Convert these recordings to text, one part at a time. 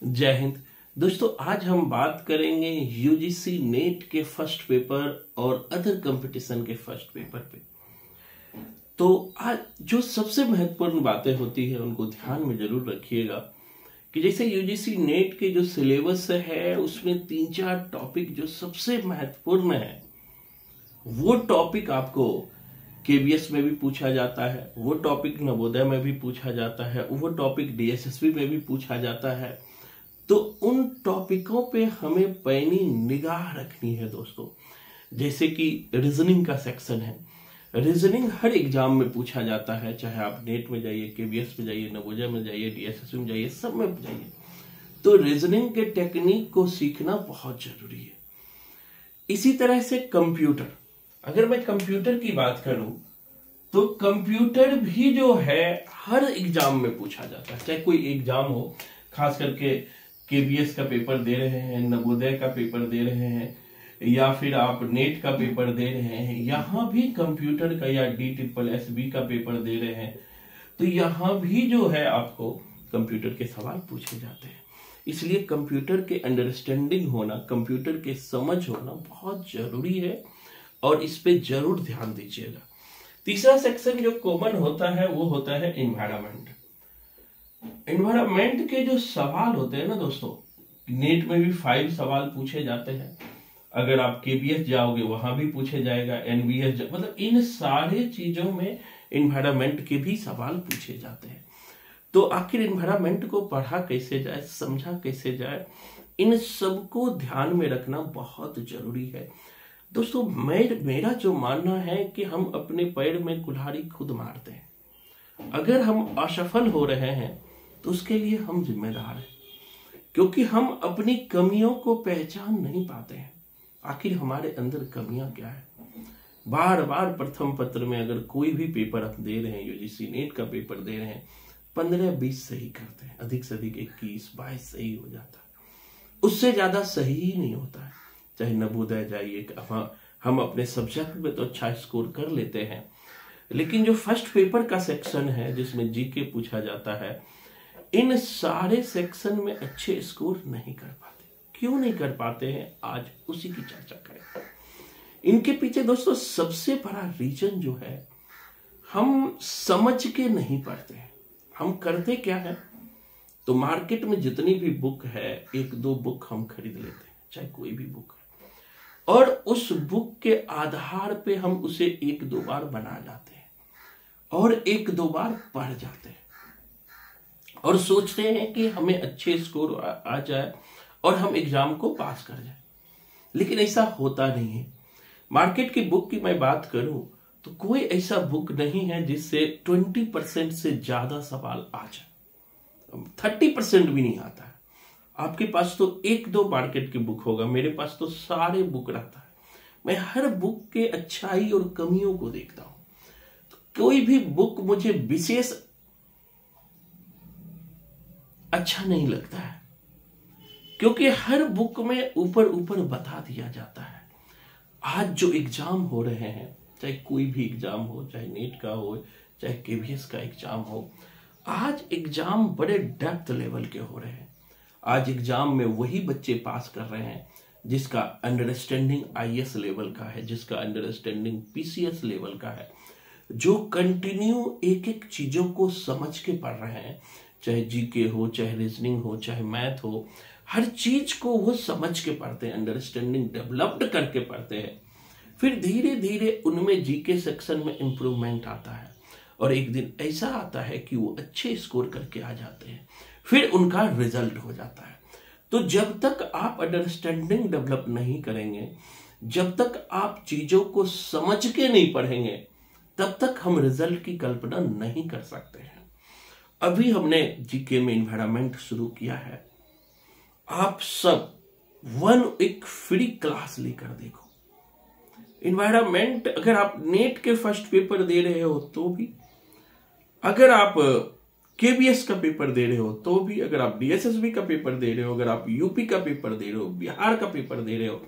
जय हिंद। दोस्तों, आज हम बात करेंगे यूजीसी नेट के फर्स्ट पेपर और अदर कंपटीशन के फर्स्ट पेपर पे। तो आज जो सबसे महत्वपूर्ण बातें होती है उनको ध्यान में जरूर रखिएगा कि जैसे यूजीसी नेट के जो सिलेबस है उसमें 3-4 टॉपिक जो सबसे महत्वपूर्ण है वो टॉपिक आपको केवीएस में भी पूछा जाता है, वो टॉपिक नवोदय में भी पूछा जाता है, वो टॉपिक डीएसएसबी में भी पूछा जाता है। तो उन टॉपिकों पे हमें पैनी निगाह रखनी है दोस्तों। जैसे कि रीजनिंग का सेक्शन है, रीजनिंग हर एग्जाम में पूछा जाता है, चाहे आप नेट में जाइए, केवीएस में जाइए, नवोदय में जाइए, डीएसएसबी में जाइए, सब में जाइए। तो रीजनिंग के टेक्निक को सीखना बहुत जरूरी है। इसी तरह से कंप्यूटर, अगर मैं कंप्यूटर की बात करूं तो कंप्यूटर भी जो है हर एग्जाम में पूछा जाता है, चाहे कोई एग्जाम हो, खास करके केवीएस का पेपर दे रहे हैं, नवोदय का पेपर दे रहे हैं, या फिर आप नेट का पेपर दे रहे हैं, यहां भी कंप्यूटर का या DSSB का पेपर दे रहे हैं, तो यहां भी जो है आपको कंप्यूटर के सवाल पूछे जाते हैं। इसलिए कंप्यूटर के अंडरस्टैंडिंग होना, कंप्यूटर के समझ होना बहुत जरूरी है और इस पे जरूर ध्यान दीजिएगा। तीसरा सेक्शन जो कॉमन होता है वो होता है एनवायरनमेंट। एनवायरनमेंट के जो सवाल होते हैं ना दोस्तों, नेट में भी 5 सवाल पूछे जाते हैं, अगर आप केवीएस जाओगे वहां भी पूछे जाएगा, एनवीएस मतलब इन सारे चीजों में एनवायरनमेंट के भी सवाल पूछे जाते हैं। तो आखिर एनवायरनमेंट को पढ़ा कैसे जाए, समझा कैसे जाए, इन सबको ध्यान में रखना बहुत जरूरी है दोस्तों। मेरा जो मानना है कि हम अपने पैर में कुल्हाड़ी खुद मारते हैं। अगर हम असफल हो रहे हैं तो उसके लिए हम जिम्मेदार हैं, क्योंकि हम अपनी कमियों को पहचान नहीं पाते हैं। आखिर हमारे अंदर कमियां क्या है। बार बार प्रथम पत्र में अगर कोई भी पेपर आप दे रहे हैं, यूजीसी नेट का पेपर दे रहे हैं, 15-20 सही करते हैं, अधिक से अधिक 21-22 सही हो जाता है, उससे ज्यादा सही ही नहीं होता है। चाहे नवोदय जाइए, हम अपने सब्जेक्ट में तो अच्छा स्कोर कर लेते हैं, लेकिन जो फर्स्ट पेपर का सेक्शन है जिसमें जीके पूछा जाता है, इन सारे सेक्शन में अच्छे स्कोर नहीं कर पाते। क्यों नहीं कर पाते हैं, आज उसी की चर्चा करें। इनके पीछे दोस्तों सबसे बड़ा रीजन जो है, हम समझ के नहीं पढ़ते हैं। हम करते क्या है, तो मार्केट में जितनी भी बुक है, 1-2 बुक हम खरीद लेते हैं, चाहे कोई भी बुक है, और उस बुक के आधार पे हम उसे 1-2 बार बना जाते हैं और 1-2 बार पढ़ जाते हैं और सोचते हैं कि हमें अच्छे स्कोर आ जाए और हम एग्जाम को पास कर जाए। लेकिन ऐसा होता नहीं है। मार्केट की बुक की मैं बात करूं तो कोई ऐसा बुक नहीं है जिससे 20% से ज्यादा सवाल आ जाए, 30% भी नहीं आता है। आपके पास तो 1-2 मार्केट की बुक होगा, मेरे पास तो सारे बुक रहता है। मैं हर बुक के अच्छाई और कमियों को देखता हूं। तो कोई भी बुक मुझे विशेष अच्छा नहीं लगता है, क्योंकि हर बुक में ऊपर ऊपर बता दिया जाता है। आज जो एग्जाम हो रहे हैं, चाहे कोई भी एग्जाम हो, चाहे नेट का हो, चाहे केवीएस का एग्जाम हो, आज एग्जाम बड़े डेप्थ लेवल के हो रहे हैं। आज एग्जाम में वही बच्चे पास कर रहे हैं जिसका अंडरस्टैंडिंग आईएएस लेवल का है, जिसका अंडरस्टैंडिंग पीसीएस लेवल का है, जो कंटिन्यू एक एक चीजों को समझ के पढ़ रहे हैं, चाहे जीके हो, चाहे रीजनिंग हो, चाहे मैथ हो, हर चीज को वो समझ के पढ़ते हैं, अंडरस्टैंडिंग डेवलप्ड करके पढ़ते हैं। फिर धीरे धीरे उनमें जीके सेक्शन में इंप्रूवमेंट आता है और एक दिन ऐसा आता है कि वो अच्छे स्कोर करके आ जाते हैं, फिर उनका रिजल्ट हो जाता है। तो जब तक आप अंडरस्टैंडिंग डेवलप नहीं करेंगे, जब तक आप चीजों को समझ के नहीं पढ़ेंगे, तब तक हम रिजल्ट की कल्पना नहीं कर सकते हैं। अभी हमने जीके में एनवायरनमेंट शुरू किया है। आप सब एक फ्री क्लास लेकर देखो। एनवायरनमेंट अगर आप नेट के फर्स्ट पेपर दे रहे हो तो भी, अगर आप केवीएस का पेपर दे रहे हो तो भी, अगर आप डीएसएसबी का पेपर दे रहे हो, अगर आप यूपी का पेपर दे रहे हो, बिहार का पेपर दे रहे हो,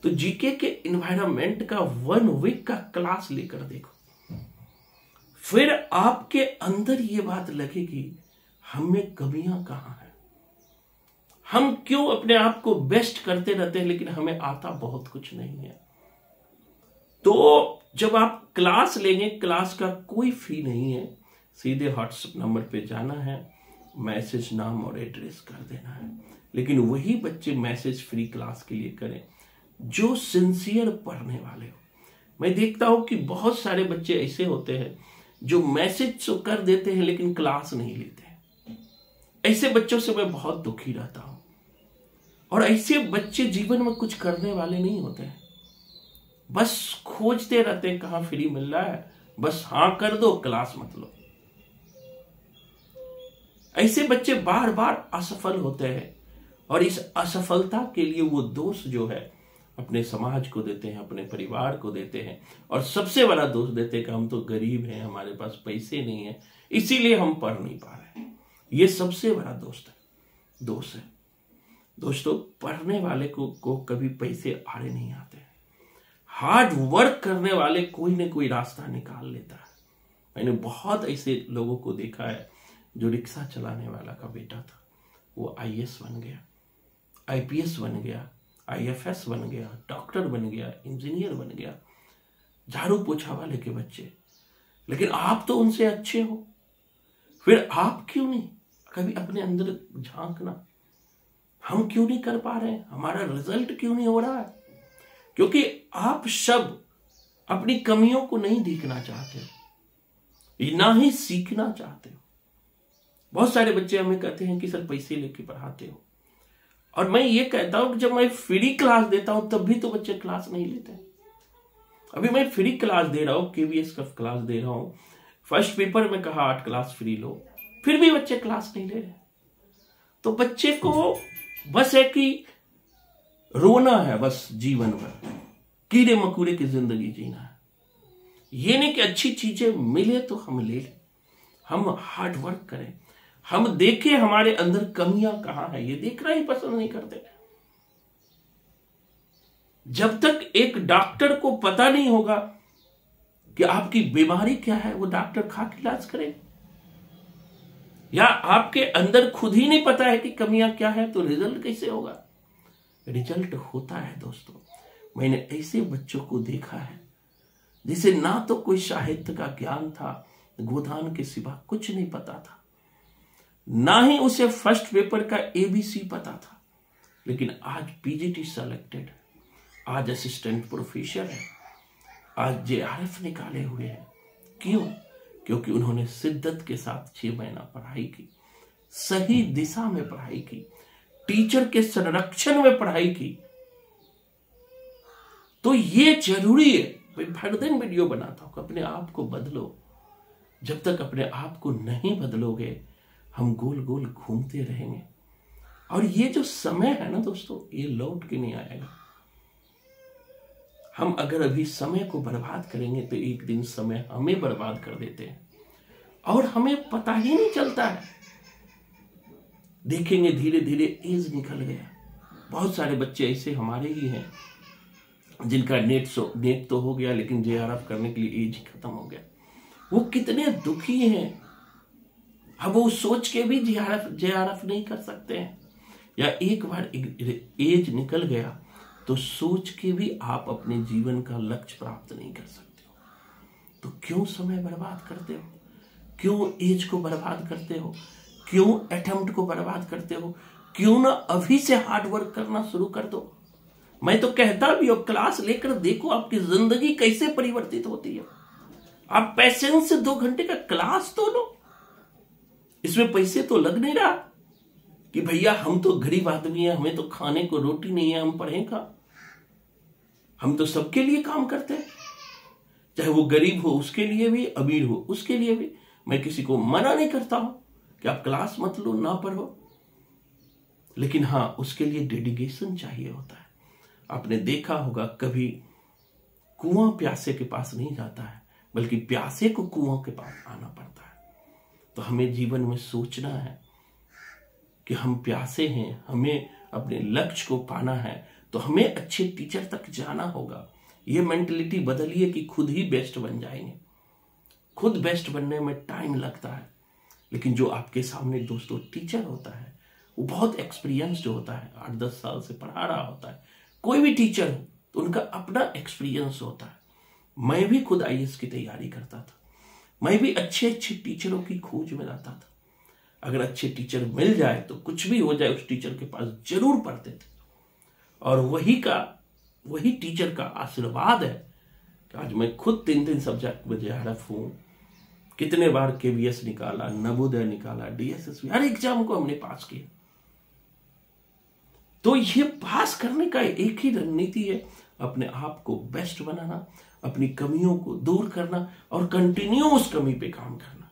तो जीके के एनवायरनमेंट का 1 वीक का क्लास लेकर देखो। फिर आपके अंदर ये बात लगेगी, हम में कमियां कहां हैं। हम क्यों अपने आप को बेस्ट करते रहते हैं लेकिन हमें आता बहुत कुछ नहीं है। तो जब आप क्लास लेंगे, क्लास का कोई फी नहीं है, सीधे व्हाट्सएप नंबर पे जाना है, मैसेज, नाम और एड्रेस कर देना है। लेकिन वही बच्चे मैसेज फ्री क्लास के लिए करें जो सिंसियर पढ़ने वाले हो। मैं देखता हूं कि बहुत सारे बच्चे ऐसे होते हैं जो मैसेज तो कर देते हैं लेकिन क्लास नहीं लेते हैं। ऐसे बच्चों से मैं बहुत दुखी रहता हूं। और ऐसे बच्चे जीवन में कुछ करने वाले नहीं होते हैं, बस खोजते रहते हैं कहां फ्री मिल रहा है, बस हां कर दो, क्लास मत लो। ऐसे बच्चे बार बार असफल होते हैं और इस असफलता के लिए वो दोष जो है अपने समाज को देते हैं, अपने परिवार को देते हैं, और सबसे बड़ा दोष देते हैं कि हम तो गरीब हैं, हमारे पास पैसे नहीं है, इसीलिए हम पढ़ नहीं पा रहे हैं। ये सबसे बड़ा दोष है। दोस्तों, पढ़ने वाले को कभी पैसे आड़े नहीं आते। हार्ड वर्क करने वाले कोई ना कोई रास्ता निकाल लेता है। मैंने बहुत ऐसे लोगों को देखा है जो रिक्शा चलाने वाला का बेटा था, वो आईएएस बन गया, आईपीएस बन गया, आईएफएस बन गया, डॉक्टर बन गया, इंजीनियर बन गया, झाड़ू पोछा वाले के बच्चे। लेकिन आप तो उनसे अच्छे हो, फिर आप क्यों नहीं कभी अपने अंदर झांकना? हम क्यों नहीं कर पा रहे हैं? हमारा रिजल्ट क्यों नहीं हो रहा है? क्योंकि आप सब अपनी कमियों को नहीं देखना चाहते हो, ना ही सीखना चाहते हो। बहुत सारे बच्चे हमें कहते हैं कि सर पैसे लेके पढ़ाते हो, और मैं ये कहता हूं कि जब मैं फ्री क्लास देता हूं तब भी तो बच्चे क्लास नहीं लेते। अभी मैं फ्री क्लास दे रहा हूं, केवीएस का क्लास दे रहा हूं, फर्स्ट पेपर में कहा 8 क्लास फ्री लो, फिर भी बच्चे क्लास नहीं ले रहे। तो बच्चे को बस है कि रोना है, बस जीवन भर कीड़े मकोड़े की जिंदगी जीना है। ये नहीं कि अच्छी चीजें मिले तो हम ले लें, हम हार्ड वर्क करें, हम देखें हमारे अंदर कमियां कहां है, ये देखना ही पसंद नहीं करते। जब तक एक डॉक्टर को पता नहीं होगा कि आपकी बीमारी क्या है, वो डॉक्टर खा के इलाज करे, या आपके अंदर खुद ही नहीं पता है कि कमियां क्या है, तो रिजल्ट कैसे होगा? रिजल्ट होता है दोस्तों। मैंने ऐसे बच्चों को देखा है जिसे ना तो कोई साहित्य का ज्ञान था, गोदान के सिवा कुछ नहीं पता था, ना ही उसे फर्स्ट पेपर का एबीसी पता था, लेकिन आज पीजीटी सेलेक्टेड, आज असिस्टेंट प्रोफेसर है, आज जेआरएफ निकाले हुए हैं। क्यों? क्योंकि उन्होंने शिद्दत के साथ 6 महीना पढ़ाई की, सही दिशा में पढ़ाई की, टीचर के संरक्षण में पढ़ाई की। तो ये जरूरी है। मैं हर दिन वीडियो बनाता हूं, अपने आप को बदलो। जब तक अपने आप को नहीं बदलोगे, हम गोल गोल घूमते रहेंगे। और ये जो समय है ना दोस्तों, ये लौट के नहीं आएगा। हम अगर अभी समय को बर्बाद करेंगे तो एक दिन समय हमें बर्बाद कर देते हैं, और हमें पता ही नहीं चलता है। देखेंगे धीरे धीरे एज निकल गया। बहुत सारे बच्चे ऐसे हमारे ही हैं जिनका नेट तो हो गया, लेकिन जेआरएफ करने के लिए एज खत्म हो गया। वो कितने दुखी हैं। अब वो सोच के भी जेआरएफ नहीं कर सकते हैं, या एक बार एज निकल गया तो सोच के भी आप अपने जीवन का लक्ष्य प्राप्त नहीं कर सकते हो। तो क्यों समय बर्बाद करते हो? क्यों एज को बर्बाद करते हो? क्यों अटेम्प्ट को बर्बाद करते हो? क्यों ना अभी से हार्ड वर्क करना शुरू कर दो। मैं तो कहता भी हूं, क्लास लेकर देखो आपकी जिंदगी कैसे परिवर्तित होती है। आप पैसेंस से 2 घंटे का क्लास तो लो, इसमें पैसे तो लग नहीं रहा कि भैया हम तो गरीब आदमी है, हमें तो खाने को रोटी नहीं है, हम पढ़ेगा। हम तो सबके लिए काम करते हैं, चाहे वो गरीब हो उसके लिए भी, अमीर हो उसके लिए भी। मैं किसी को मना नहीं करता हूं कि आप क्लास मत लो, ना पढ़ो, लेकिन हाँ, उसके लिए डेडिकेशन चाहिए होता है। आपने देखा होगा, कभी कुआं प्यासे के पास नहीं जाता है, बल्कि प्यासे को कुआं के पास आना पड़ता है। तो हमें जीवन में सोचना है कि हम प्यासे हैं, हमें अपने लक्ष्य को पाना है, तो हमें अच्छे टीचर तक जाना होगा। ये मेंटलिटी बदलिए कि खुद ही बेस्ट बन जाएंगे। खुद बेस्ट बनने में टाइम लगता है, लेकिन जो आपके सामने दोस्तों टीचर होता है, वो बहुत एक्सपीरियंस्ड होता है, 8-10 साल से पढ़ा रहा होता है। कोई भी टीचर हो तो उनका अपना एक्सपीरियंस होता है। मैं भी खुद आईएएस की तैयारी करता था, मैं भी अच्छे अच्छे टीचरों की खोज में रहता था। अगर अच्छे टीचर मिल जाए तो कुछ भी हो जाए उस टीचर के पास जरूर पढ़ते थे। और वही टीचर का आशीर्वाद है कि आज मैं खुद 3 सब्जेक्ट में जेआरएफ हूं। कितने बार केवीएस निकाला, नवोदय निकाला, डीएसएसबी, हर एग्जाम को हमने पास किया। तो ये पास करने का एक ही रणनीति है, अपने आप को बेस्ट बनाना, अपनी कमियों को दूर करना और कंटिन्यू उस कमी पे काम करना।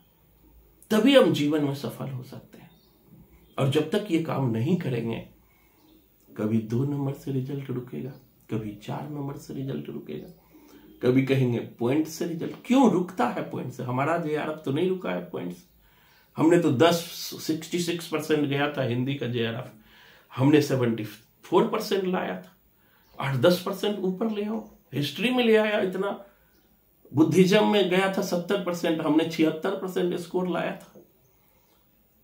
तभी हम जीवन में सफल हो सकते हैं। और जब तक ये काम नहीं करेंगे, कभी 2 नंबर से रिजल्ट रुकेगा, कभी 4 नंबर से रिजल्ट रुकेगा, कभी कहेंगे पॉइंट से रिजल्ट। क्यों रुकता है पॉइंट से? हमारा जेआरएफ तो नहीं रुका है पॉइंट से। हमने तो 66% गया था हिंदी का जेआरएफ, हमने 74% लाया था। 8-10% ऊपर ले आओ। हिस्ट्री में ले आया इतना, बुद्धिज्म में गया था 70%, हमने 76% स्कोर लाया था।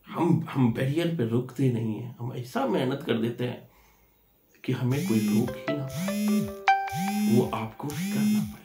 हम बैरियर पे रुकते नहीं है, हम ऐसा मेहनत कर देते हैं कि हमें कोई रोक ही ना पाए। वो आपको भी करना पड़ेगा।